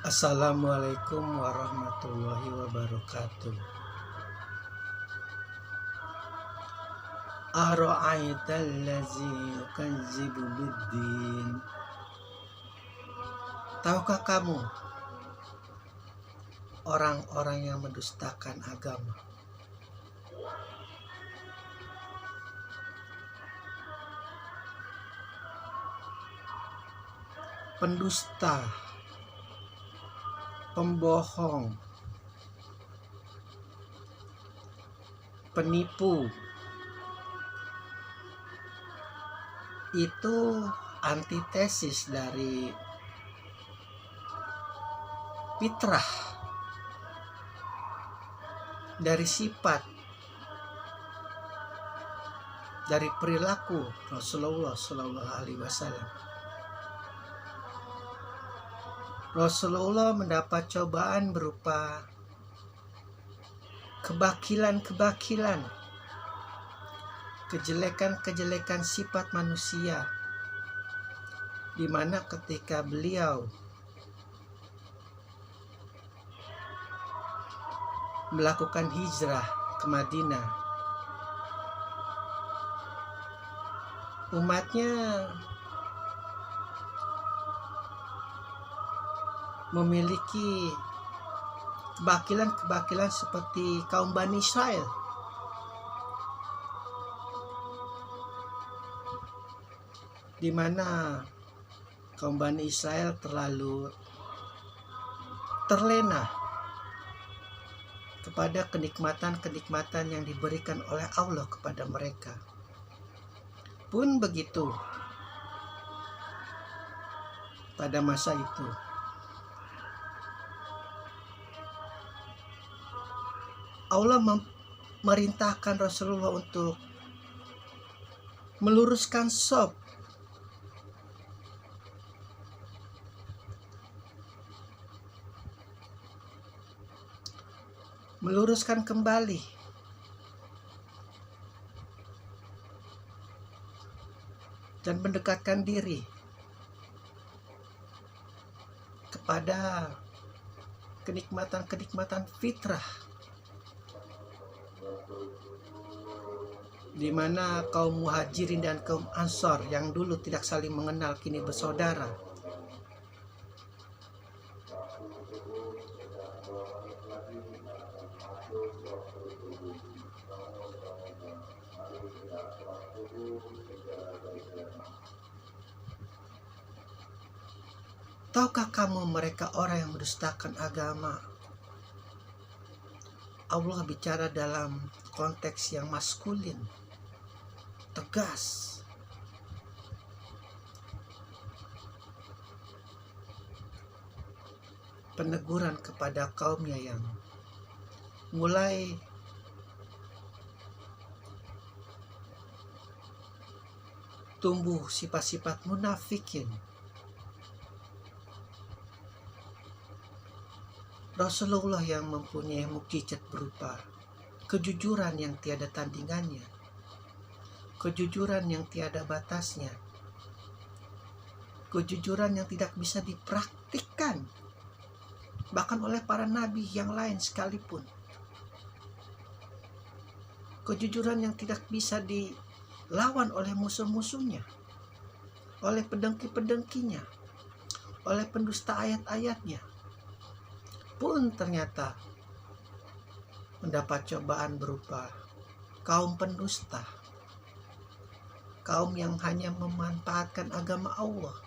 Assalamualaikum warahmatullahi wabarakatuh. Ara'aital ladzi yukazzibu biddin. Tahukah kamu orang-orang yang mendustakan agama? Pendusta, pembohong, penipu, itu antitesis dari fitrah, dari sifat, dari perilaku Rasulullah Shallallahu Alaihi Wasallam. Rasulullah mendapat cobaan berupa kebakilan-kebakilan, kejelekan-kejelekan sifat manusia, di mana ketika beliau melakukan hijrah ke Madinah, umatnya memiliki kebakilan-kebakilan seperti kaum Bani Israel. Di mana kaum Bani Israel terlalu terlena kepada kenikmatan-kenikmatan yang diberikan oleh Allah kepada mereka. Pun begitu pada masa itu. Allah memerintahkan Rasulullah untuk meluruskan shaf, meluruskan kembali dan mendekatkan diri kepada kenikmatan-kenikmatan fitrah, di mana kaum muhajirin dan kaum ansor yang dulu tidak saling mengenal kini bersaudara. Tahukah kamu mereka orang yang mendustakan agama? Allah bicara dalam konteks yang maskulin, tegas. Peneguran kepada kaumnya yang mulai tumbuh sifat-sifat munafikin. Rasulullah yang mempunyai mukjizat berupa kejujuran yang tiada tandingannya, kejujuran yang tiada batasnya, kejujuran yang tidak bisa dipraktikkan bahkan oleh para nabi yang lain sekalipun, kejujuran yang tidak bisa dilawan oleh musuh-musuhnya, oleh pedengki-pedengkinya, oleh pendusta ayat-ayatnya, pun ternyata mendapat cobaan berupa kaum pendusta, kaum yang hanya memanfaatkan agama Allah.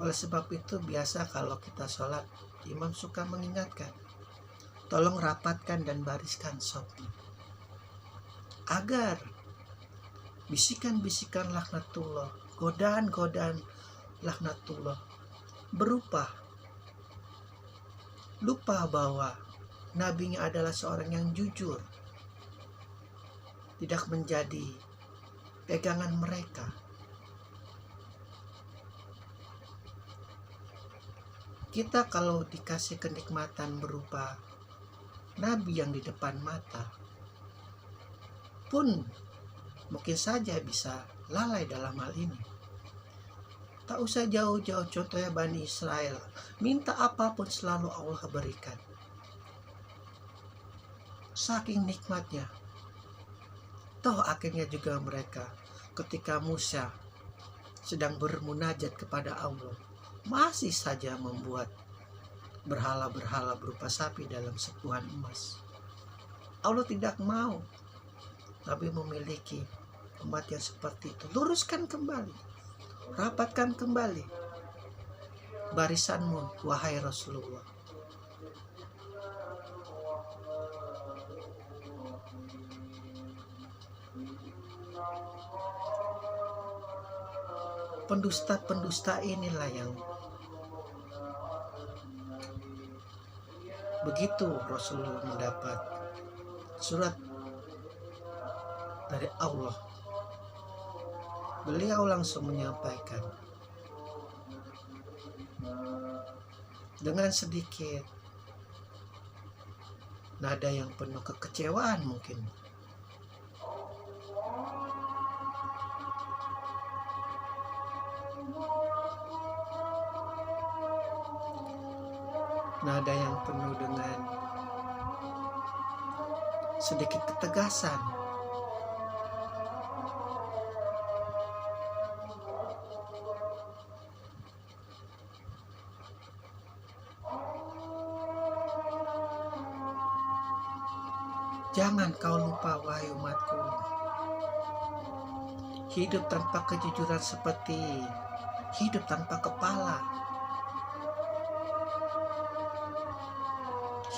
Oleh sebab itu biasa kalau kita sholat, imam suka mengingatkan, tolong rapatkan dan bariskan shafnya, agar bisikan-bisikan laknatullah, godaan-godaan laknatullah berupa lupa bahwa nabinya adalah seorang yang jujur, tidak menjadi pegangan mereka. Kita kalau dikasih kenikmatan berupa nabi yang di depan mata, pun mungkin saja bisa lalai dalam hal ini. Tak usah jauh-jauh, contohnya Bani Israel. Minta apapun selalu Allah berikan. Saking nikmatnya. Toh akhirnya juga mereka ketika Musa sedang bermunajat kepada Allah, masih saja membuat berhala-berhala berupa sapi dalam sepuhan emas. Allah tidak mau Nabi memiliki umat yang seperti itu. Luruskan kembali, rapatkan kembali barisanmu, wahai Rasulullah. Pendusta-pendusta inilah yang begitu Rasulullah mendapat surat dari Allah, beliau langsung menyampaikan dengan sedikit nada yang penuh kekecewaan mungkin. Nada yang penuh dengan sedikit ketegasan. Jangan kau lupa, wahai umatku, hidup tanpa kejujuran seperti hidup tanpa kepala.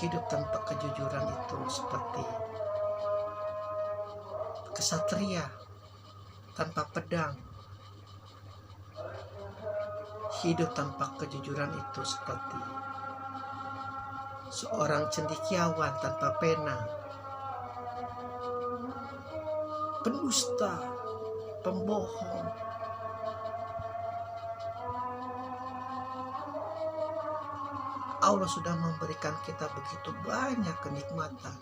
Hidup tanpa kejujuran itu seperti kesatria tanpa pedang. Hidup tanpa kejujuran itu seperti seorang cendekiawan tanpa pena. Pendusta, pembohong. Allah sudah memberikan kita begitu banyak kenikmatan.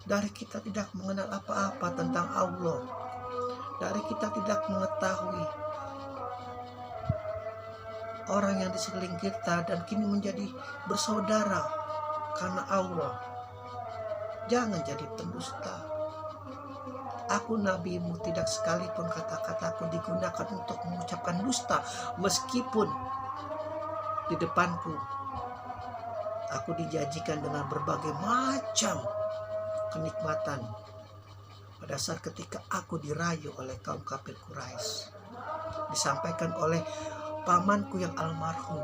Dari kita tidak mengenal apa-apa tentang Allah. Dari kita tidak mengetahui orang yang di sekeliling kita dan kini menjadi bersaudara karena Allah. Jangan jadi pendusta. Aku nabimu, tidak sekalipun kata-kataku digunakan untuk mengucapkan dusta, meskipun di depanku aku dijanjikan dengan berbagai macam kenikmatan pada saat ketika aku dirayu oleh kaum kafir Quraisy, disampaikan oleh pamanku yang almarhum,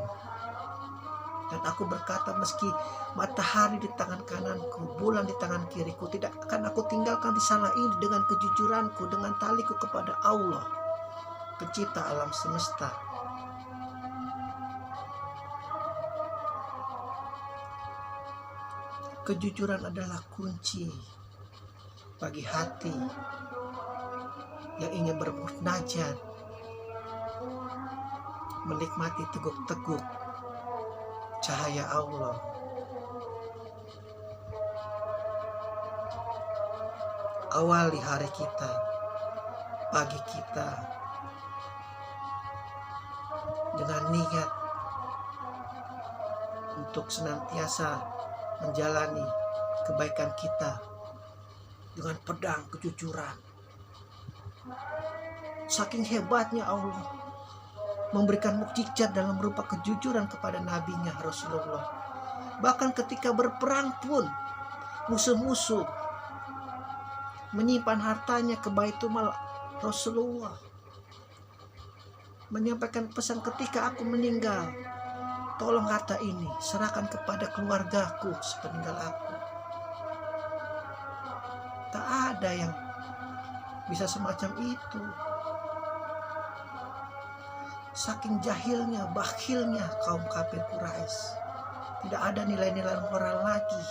dan aku berkata, meski matahari di tangan kananku, bulan di tangan kiriku, tidak akan aku tinggalkan risalah ini dengan kejujuranku, dengan taliku kepada Allah, pencipta alam semesta. Kejujuran adalah kunci bagi hati yang ingin bermunajat, menikmati teguk-teguk cahaya Allah. Awali hari kita, pagi kita, dengan niat untuk senantiasa menjalani kebaikan kita dengan pedang kejujuran. Saking hebatnya Allah memberikan mukjizat dalam berupa kejujuran kepada nabinya Rasulullah. Bahkan ketika berperang pun musuh-musuh menyimpan hartanya ke Baitulmal, Rasulullah menyampaikan pesan, ketika aku meninggal, tolong harta ini serahkan kepada keluargaku sepeninggal aku. Tak ada yang bisa semacam itu. Saking jahilnya, bakhilnya kaum kafir Quraisy, tidak ada nilai-nilai moral lagi.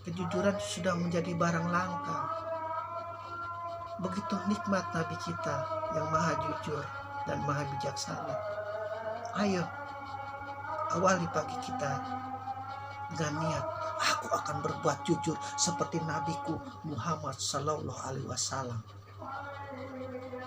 Kejujuran sudah menjadi barang langka. Begitu nikmat Nabi kita yang maha jujur dan maha bijaksana. Ayo, awali pagi kita dengan niat aku akan berbuat jujur seperti nabiku Muhammad Sallallahu Alaihi Wasallam.